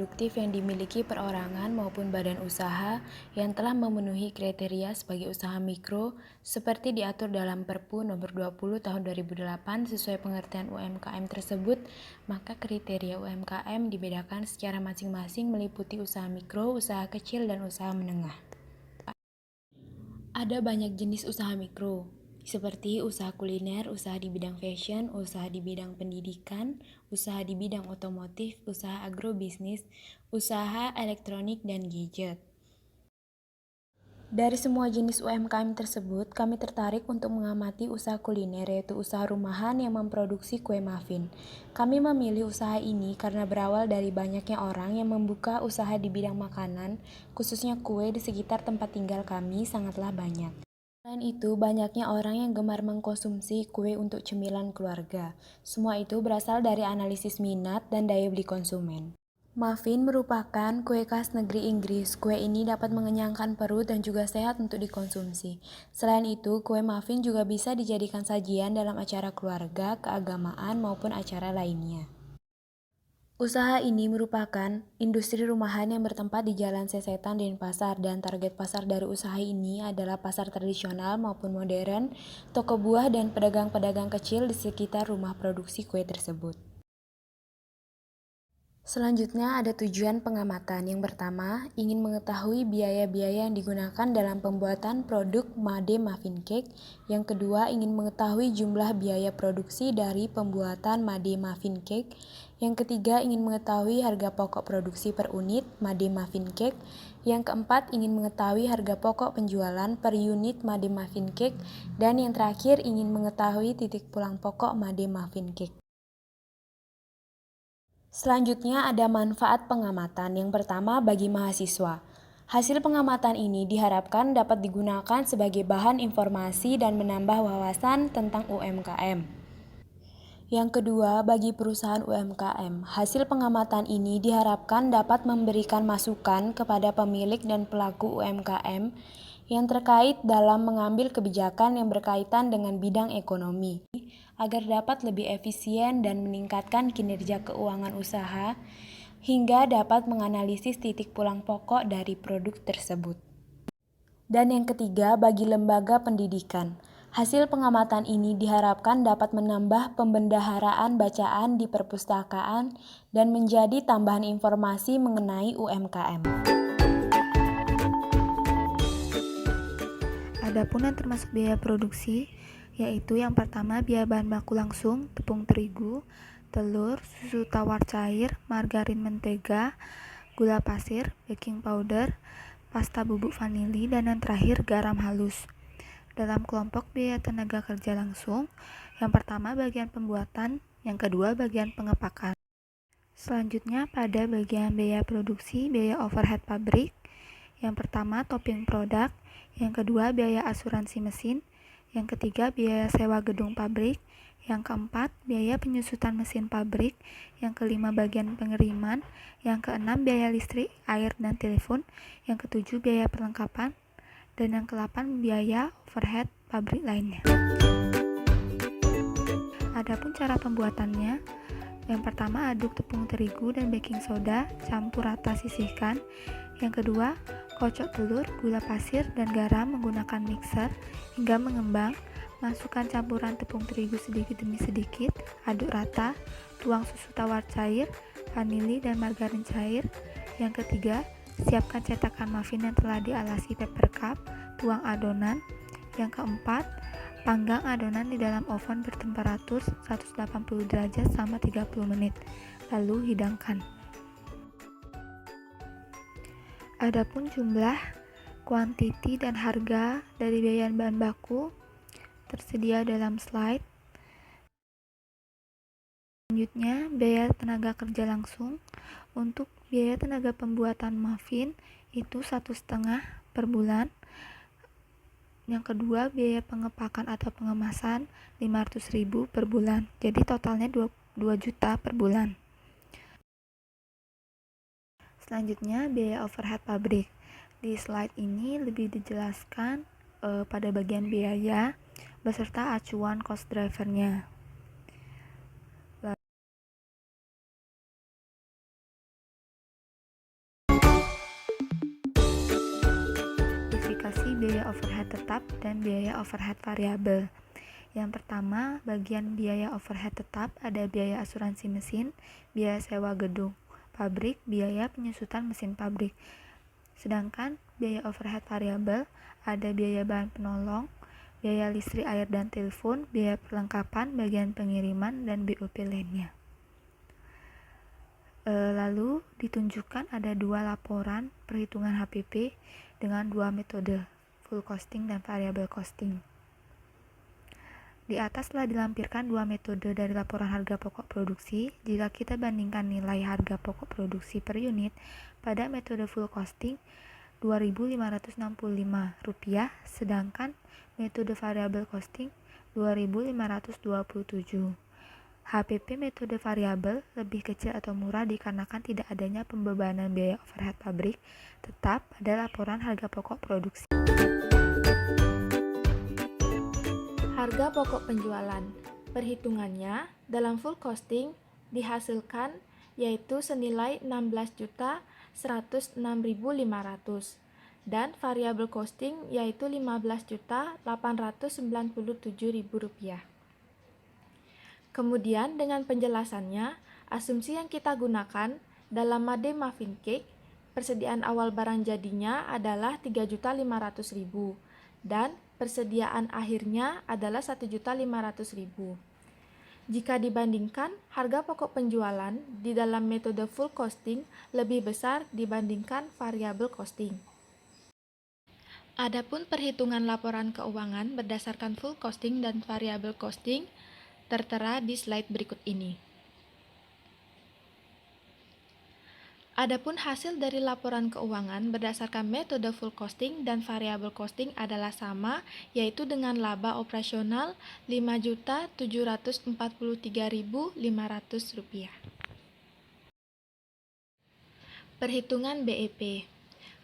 produktif yang dimiliki perorangan maupun badan usaha yang telah memenuhi kriteria sebagai usaha mikro seperti diatur dalam Perpu Nomor 20 Tahun 2008 sesuai pengertian UMKM tersebut, maka kriteria UMKM dibedakan secara masing-masing meliputi usaha mikro, usaha kecil, dan usaha menengah. Ada banyak jenis usaha mikro, seperti usaha kuliner, usaha di bidang fashion, usaha di bidang pendidikan, usaha di bidang otomotif, usaha agrobisnis, usaha elektronik, dan gadget. Dari semua jenis UMKM tersebut, kami tertarik untuk mengamati usaha kuliner, yaitu usaha rumahan yang memproduksi kue muffin. Kami memilih usaha ini karena berawal dari banyaknya orang yang membuka usaha di bidang makanan, khususnya kue di sekitar tempat tinggal kami sangatlah banyak. Selain itu, banyaknya orang yang gemar mengkonsumsi kue untuk cemilan keluarga. Semua itu berasal dari analisis minat dan daya beli konsumen. Muffin merupakan kue khas negeri Inggris. Kue ini dapat mengenyangkan perut dan juga sehat untuk dikonsumsi. Selain itu, kue muffin juga bisa dijadikan sajian dalam acara keluarga, keagamaan, maupun acara lainnya. Usaha ini merupakan industri rumahan yang bertempat di Jalan Sesetan Denpasar, dan target pasar dari usaha ini adalah pasar tradisional maupun modern, toko buah, dan pedagang-pedagang kecil di sekitar rumah produksi kue tersebut. Selanjutnya ada tujuan pengamatan. Yang pertama, ingin mengetahui biaya-biaya yang digunakan dalam pembuatan produk Made Muffin Cake. Yang kedua, ingin mengetahui jumlah biaya produksi dari pembuatan Made Muffin Cake. Yang ketiga, ingin mengetahui harga pokok produksi per unit Made Muffin Cake. Yang keempat, ingin mengetahui harga pokok penjualan per unit Made Muffin Cake. Dan yang terakhir, ingin mengetahui titik pulang pokok Made Muffin Cake. Selanjutnya ada manfaat pengamatan. Yang pertama bagi mahasiswa. Hasil pengamatan ini diharapkan dapat digunakan sebagai bahan informasi dan menambah wawasan tentang UMKM. Yang kedua, bagi perusahaan UMKM, hasil pengamatan ini diharapkan dapat memberikan masukan kepada pemilik dan pelaku UMKM yang terkait dalam mengambil kebijakan yang berkaitan dengan bidang ekonomi, agar dapat lebih efisien dan meningkatkan kinerja keuangan usaha, hingga dapat menganalisis titik pulang pokok dari produk tersebut. Dan yang ketiga, bagi lembaga pendidikan. Hasil pengamatan ini diharapkan dapat menambah pembendaharaan bacaan di perpustakaan dan menjadi tambahan informasi mengenai UMKM. Adapun yang termasuk biaya produksi, yaitu yang pertama biaya bahan baku langsung, tepung terigu, telur, susu tawar cair, margarin mentega, gula pasir, baking powder, pasta bubuk vanili, dan yang terakhir garam halus. Dalam kelompok biaya tenaga kerja langsung, yang pertama bagian pembuatan, yang kedua bagian pengepakan. Selanjutnya pada bagian biaya produksi, biaya overhead pabrik. Yang pertama topping produk, yang kedua biaya asuransi mesin, yang ketiga biaya sewa gedung pabrik, yang keempat biaya penyusutan mesin pabrik, yang kelima bagian pengiriman, yang keenam biaya listrik, air, dan telepon, yang ketujuh biaya perlengkapan, dan yang ke-8 biaya overhead pabrik lainnya. Adapun cara pembuatannya, yang pertama aduk tepung terigu dan baking soda, campur rata, sisihkan. Yang kedua, kocok telur, gula pasir, dan garam menggunakan mixer hingga mengembang. Masukkan campuran tepung terigu sedikit demi sedikit, aduk rata, tuang susu tawar cair, vanili, dan margarin cair. Yang ketiga, siapkan cetakan muffin yang telah dialasi paper cup, tuang adonan. Yang keempat, panggang adonan di dalam oven bertemperatur 180 derajat selama 30 menit, lalu hidangkan. Adapun jumlah, kuantiti, dan harga dari biaya bahan baku tersedia dalam slide. Selanjutnya, biaya tenaga kerja langsung. Untuk biaya tenaga pembuatan muffin itu 1,5 per bulan. Yang kedua, biaya pengepakan atau pengemasan 500.000 per bulan. Jadi totalnya 2 juta per bulan. Selanjutnya, biaya overhead pabrik. Di slide ini lebih dijelaskan pada bagian biaya beserta acuan cost drivernya. klasifikasi biaya overhead tetap dan biaya overhead variabel. Yang pertama, bagian biaya overhead tetap ada biaya asuransi mesin, biaya sewa gedung pabrik, biaya penyusutan mesin pabrik. Sedangkan biaya overhead variabel ada biaya bahan penolong, biaya listrik, air, dan telepon, biaya perlengkapan, bagian pengiriman, dan BOP lainnya. Lalu ditunjukkan ada dua laporan perhitungan HPP dengan dua metode, full costing dan variable costing. Di atas telah dilampirkan dua metode dari laporan harga pokok produksi. Jika kita bandingkan nilai harga pokok produksi per unit pada metode full costing Rp2.565, sedangkan metode variable costing Rp2.527. HPP metode variabel lebih kecil atau murah dikarenakan tidak adanya pembebanan biaya overhead pabrik tetap pada laporan harga pokok produksi. Harga pokok penjualan. Perhitungannya dalam full costing dihasilkan yaitu senilai Rp16.106.500 dan variable costing yaitu Rp15.897.000. Kemudian dengan penjelasannya, asumsi yang kita gunakan dalam Made Muffin Cake, persediaan awal barang jadinya adalah Rp3.500.000 dan persediaan akhirnya adalah Rp1.500.000. Jika dibandingkan, harga pokok penjualan di dalam metode full costing lebih besar dibandingkan variable costing. Adapun perhitungan laporan keuangan berdasarkan full costing dan variable costing tertera di slide berikut ini. Adapun hasil dari laporan keuangan berdasarkan metode full costing dan variable costing adalah sama, yaitu dengan laba operasional Rp5.743.500. Perhitungan BEP.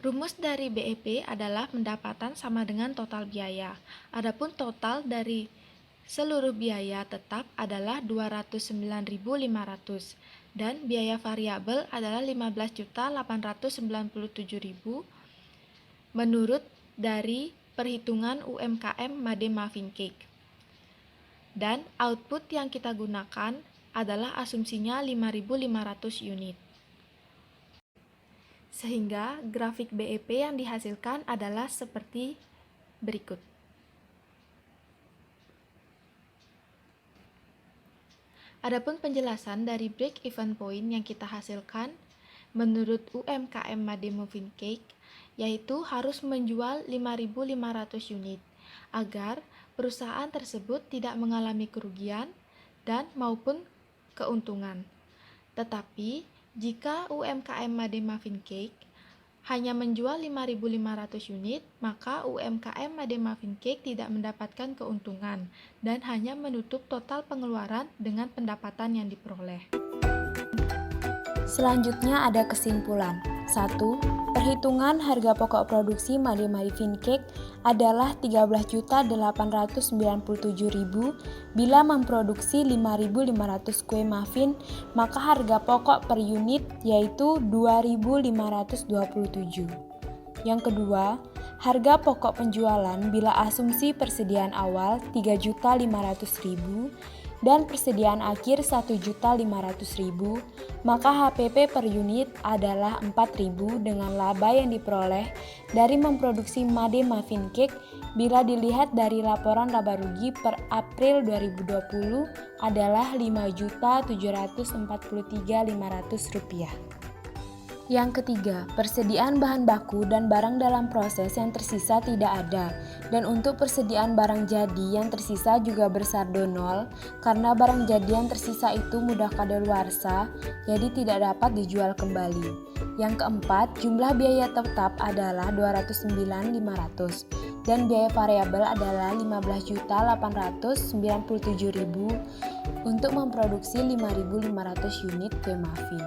Rumus dari BEP adalah pendapatan sama dengan total biaya. Adapun total dari seluruh biaya tetap adalah Rp209.500 dan biaya variabel adalah Rp15.897.000 menurut dari perhitungan UMKM Made Muffin Cake. Dan output yang kita gunakan adalah asumsinya 5.500 unit. Sehingga grafik BEP yang dihasilkan adalah seperti berikut. Adapun penjelasan dari break-even point yang kita hasilkan menurut UMKM Made Muffin Cake yaitu harus menjual 5.500 unit agar perusahaan tersebut tidak mengalami kerugian dan maupun keuntungan. Tetapi jika UMKM Made Muffin Cake hanya menjual 5.500 unit, maka UMKM Made Muffin Cake tidak mendapatkan keuntungan dan hanya menutup total pengeluaran dengan pendapatan yang diperoleh. Selanjutnya ada kesimpulan. 1. Perhitungan harga pokok produksi Made Muffin Cake adalah Rp13.897.000 bila memproduksi 5.500 kue muffin, maka harga pokok per unit yaitu Rp2.527. Yang kedua, harga pokok penjualan bila asumsi persediaan awal Rp3.500.000 dan persediaan akhir Rp1.500.000, maka HPP per unit adalah Rp4.000 dengan laba yang diperoleh dari memproduksi Made Muffin Cake bila dilihat dari laporan laba rugi per April 2020 adalah Rp5.743.500. Yang ketiga, persediaan bahan baku dan barang dalam proses yang tersisa tidak ada, dan untuk persediaan barang jadi yang tersisa juga bersaldo nol karena barang jadi yang tersisa itu mudah kadaluarsa, jadi tidak dapat dijual kembali. Yang keempat, jumlah biaya tetap adalah Rp209.500 dan biaya variabel adalah Rp15.897.000 untuk memproduksi 5.500 unit kue muffin.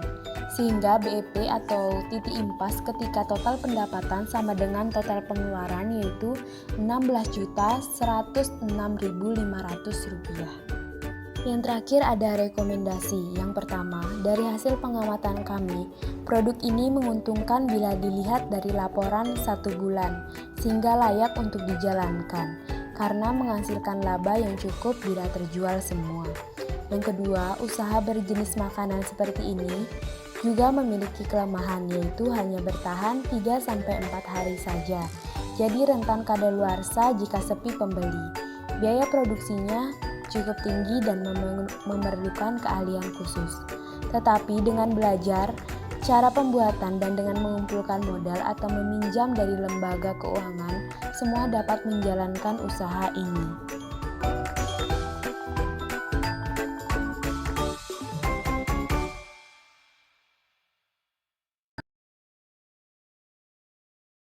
Sehingga BEP atau titik impas ketika total pendapatan sama dengan total pengeluaran yaitu Rp16.106.500. Yang terakhir ada rekomendasi. Yang pertama, dari hasil pengamatan kami, produk ini menguntungkan bila dilihat dari laporan 1 bulan, sehingga layak untuk dijalankan, karena menghasilkan laba yang cukup bila terjual semua. Yang kedua, usaha berjenis makanan seperti ini juga memiliki kelemahan, yaitu hanya bertahan 3-4 hari saja, jadi rentan kadaluarsa jika sepi pembeli. Biaya produksinya cukup tinggi dan memerlukan keahlian khusus. Tetapi dengan belajar cara pembuatan dan dengan mengumpulkan modal atau meminjam dari lembaga keuangan, semua dapat menjalankan usaha ini.